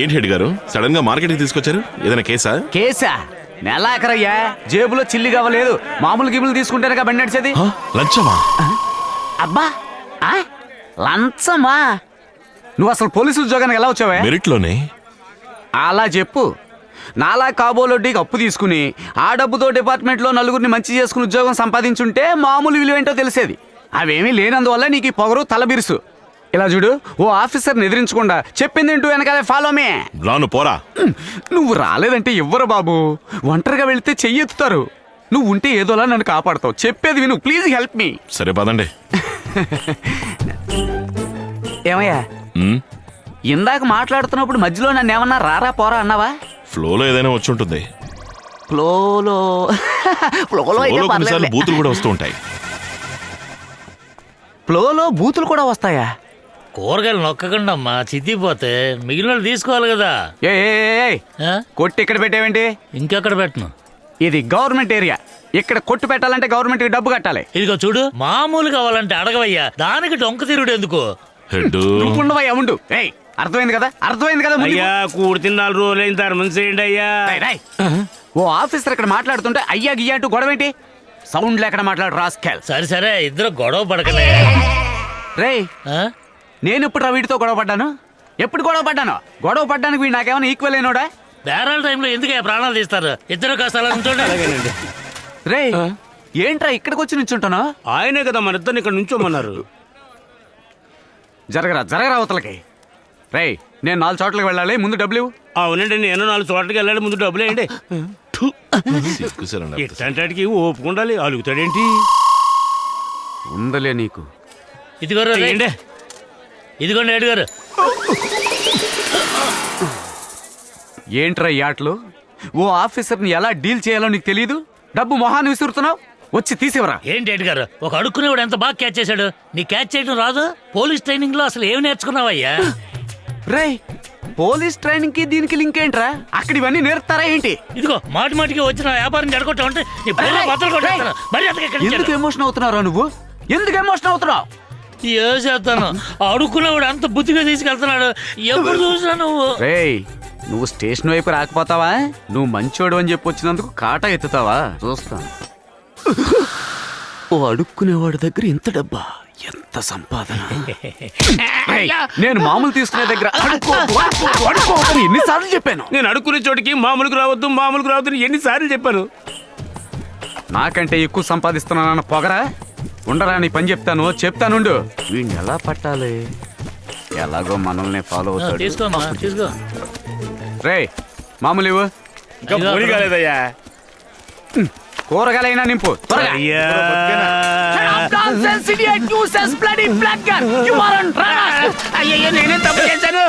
ఏంటి హెడ్ గారు సడన్ గా మార్కెట్కి తీసుకొచ్చారు? ఏదైనా కేసా? కేసా? నెలాఖరయ్యా, జేబులో చిల్లి కావలేదు. మామూలు గిబులు తీసుకుంటేనే బండి నడిచేది. లంచమా? అబ్బా, లంచమా? నువ్వు అసలు పోలీసు ఉద్యోగానికి ఎలా వచ్చావా? మెరిట్ లోనే. అలా చెప్పు. నాలా కాబోలొడ్డీకి అప్పు తీసుకుని ఆ డబ్బుతో డిపార్ట్మెంట్లో నలుగురిని మంచి చేసుకుని ఉద్యోగం సంపాదించుంటే మామూలు విలువ ఏంటో తెలిసేది. అవేమీ లేనందువల్ల నీకు ఈ పొగరు తలబిరుసు. ఇలా చూడు, ఓ ఆఫీసర్ని ఎదిరించకుండా చెప్పిందేంటూ వెనకాలే ఫాలో మే. రాను పోరా. నువ్వు రాలేదంటే ఇవ్వరు బాబు. ఒంటరిగా వెళితే చెయ్యెత్తుతారు. నువ్వు ఉంటే ఏదోలా నన్ను కాపాడతావు. చెప్పేది విను, ప్లీజ్ హెల్ప్ మీ. సరే పదండి. ఏమయ్యా, ఇందాక మాట్లాడుతున్నప్పుడు మధ్యలో నన్ను ఏమన్నా రారా పోరా అన్నావా? ఫ్లోలో ఏదైనా వచ్చి ఉంటుంది. ఫ్లోలో అయితే కొన్నిసార్లు పర్లేదులే. బూతులు కూడా వస్తూ ఉంటాయి. ఫ్లోలో బూతులు కూడా వస్తాయా? కూరగాయలు నొక్కకుండా అమ్మా, చితిపోతే మిగిలిన వాళ్ళు తీసుకోవాలి కదా. ఏ కొట్టి ఇక్కడ పెట్టేవేంటి? ఇంకెక్కడ పెట్టను. ఇది గవర్నమెంట్ ఏరియా. ఇక్కడ కొట్టు పెట్టాలంటే గవర్నమెంట్ కి డబ్బు కట్టాలి. ఇదిగో చూడు, మామూలు కావాలంటే అడగవయ్యా, దానికి డొంక తిరుగుడు ఎందుకు? హెడ్ నువ్వుండవయ్యా, ఉండు. అర్థమైంది కదా, అర్థమైంది కదా. అయ్యా కూడి తిన్నాళ్ళు రోజులైన తర్వాత చేయండి అయ్యా. ఓ ఆఫీసర్ ఇక్కడ మాట్లాడుతుంటే అయ్యా గియ్యా అంటూ గొడవ ఏంటి? సౌండ్ లేకుండా మాట్లాడు రాస్కెల్. సరే సరే, ఇద్దరు గొడవ పడకలే. రేయ్, నేను ఎప్పుడు వీడితో గొడవ పడ్డాను? ఎప్పుడు గొడవ పడ్డాను? గొడవ పడ్డానికి వీడు నాకేమైనా ఈక్వల్ అయినోడా? బేరాల టైంలో ఎందుకు ప్రాణాలు తీస్తారు? ఇద్దరు కాస్త అలా ఉంచండి. రేయ్, ఏంట్రా ఇక్కడికి వచ్చి నిల్చుంటాను? ఆయనే కదా మన ఇద్దరిని ఇక్కడ నుంచోమన్నారు. జరగరా అవతలకి. రేయ్, నేను 4 చోట్లకి వెళ్ళాలి, ముందు డబ్బులు ఇవ్వు. అవునండి, నేను 4 చోట్లకి వెళ్ళాలి, ముందు డబ్బులు వేయండి. సిగ్గుసారండి. ఇట్లాంటికి ఓపుకుండాలి, అలుగుతాడేంటి? ఉందలే నీకు. ఇదిగోండి ఏడు గారు. ఏంట్రా ఈ ఆటలు? ఓ ఆఫీసర్ని ఎలా డీల్ చేయాలో నీకు తెలీదు? డబ్బు మొహాన్ని విసురుతున్నావు. వచ్చి తీసివరా. ఏంటి ఎడ్ గారు, ఒక అడుక్కునేవాడు ఎంత బాగా క్యాచ్ చేశాడు. నీ క్యాచ్ చేయడం రాదు? పోలీస్ ట్రైనింగ్ లో అసలు ఏమి నేర్చుకున్నావయ్యా? రేయ్, పోలీస్ ట్రైనింగ్ కి దీనికి లింక్ ఏంట్రా? అక్కడ ఇవన్నీ నేర్పుతారా ఏంటి? ఇదిగో మాటికి వచ్చిన వ్యాపారం జరగొట్టామంటే ఎందుకు ఎమోషన్ అవుతున్నారా నువ్వు? ఎందుకు ఎమోషన్ అవుతున్నావు? ఏ చేస్తాను, అడుక్కునేవాడు అంత బుద్ధిగా తీసుకెళ్తున్నాడు. ఎప్పుడు చూసినా నువ్వు. రేయ్, నువ్వు స్టేషన్ వైపు రాకపోతావా? నువ్వు మంచోడు అని చెప్పి వచ్చినందుకు కాటా ఎత్తుతావా? చూస్తాను. ఓ అడుక్కునేవాడి దగ్గర ఇంత డబ్బా, ఎంత సంపాదన! నేను మామూలు తీసుకునే దగ్గర అడుక్కోవద్దని ఎన్నిసార్లు చెప్పాను? నేను అడుక్కునే చోటికి మామూలుకు రావద్దు ఎన్నిసార్లు చెప్పాను? నాకంటే ఎక్కువ సంపాదిస్తున్నానన్న పొగరా? ఉండరా, నీ పని చెప్తానుండు. వీడిని ఎలా పట్టాలి? ఎలాగో మనల్ని ఫాలో అవుతాడు. తీసుకో. రేయ్, మామూలు ఇవ్వు. ఇంకా పోనీ కాలేదయ్యా. కూరగాయలైనా నింపు త్వరగా. అయ్యా నేనేం తప్పు చేశాను?